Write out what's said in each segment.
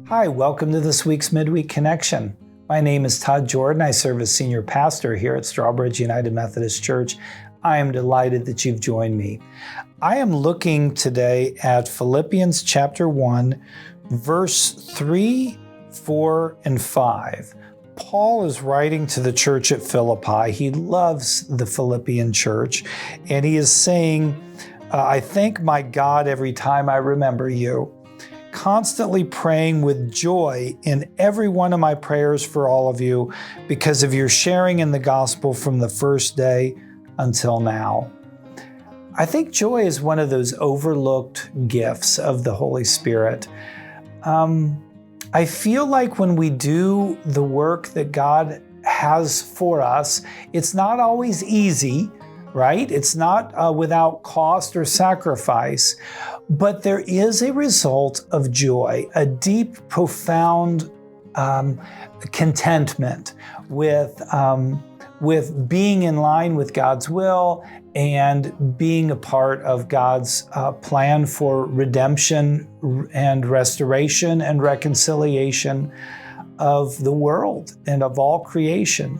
Hi, welcome to this week's Midweek Connection. My name is Todd Jordan. I serve as senior pastor here at Strawbridge United Methodist Church. I am delighted that you've joined me. I am looking today at Philippians chapter 1, verse 3, 4, and 5. Paul is writing to the church at Philippi. He loves the Philippian church, and he is saying, I thank my God every time I remember you, constantly praying with joy in every one of my prayers for all of you because of your sharing in the gospel from the first day until now. I think joy is one of those overlooked gifts of the Holy Spirit. I feel like when we do the work that God has for us, it's not always easy, right? It's not without cost or sacrifice, but there is a result of joy, a deep, profound contentment with being in line with God's will and being a part of God's plan for redemption and restoration and reconciliation of the world and of all creation.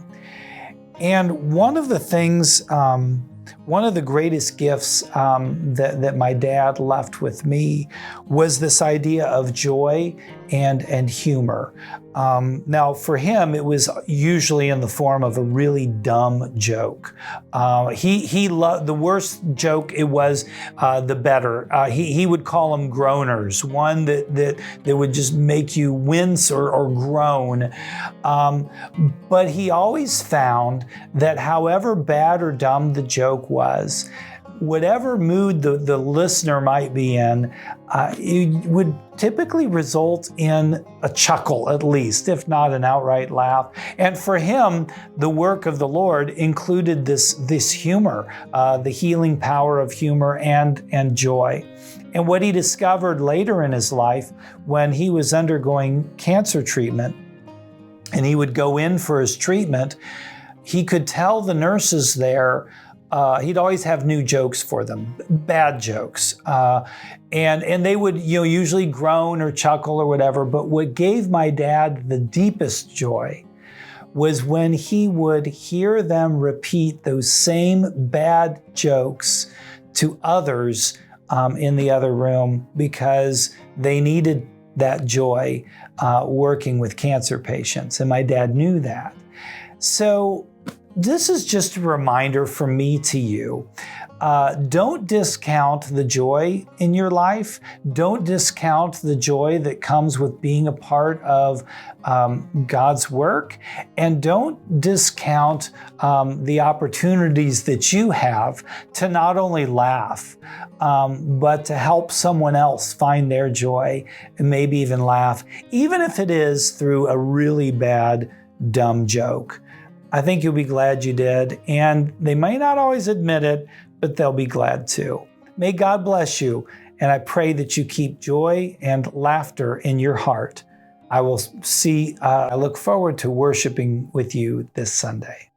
And one of the things, one of the greatest gifts that my dad left with me was this idea of joy and humor. Now, for him, it was usually in the form of a really dumb joke. He loved the worst joke. It was the better. He would call them groaners, one that would just make you wince or groan. But he always found that however bad or dumb the joke was, whatever mood the listener might be in, it would typically result in a chuckle at least, if not an outright laugh. And for him, the work of the Lord included this humor, the healing power of humor and joy. And what he discovered later in his life when he was undergoing cancer treatment, and he would go in for his treatment, he could tell the nurses there, he'd always have new jokes for them, bad jokes. And they would usually groan or chuckle or whatever. But what gave my dad the deepest joy was when he would hear them repeat those same bad jokes to others in the other room because they needed that joy working with cancer patients. And my dad knew that. So this is just a reminder from me to you. Don't discount the joy in your life. Don't discount the joy that comes with being a part of God's work. And don't discount the opportunities that you have to not only laugh, but to help someone else find their joy and maybe even laugh, even if it is through a really bad, dumb joke. I think you'll be glad you did, and they may not always admit it, but they'll be glad too. May God bless you, and I pray that you keep joy and laughter in your heart. I look forward to worshiping with you this Sunday.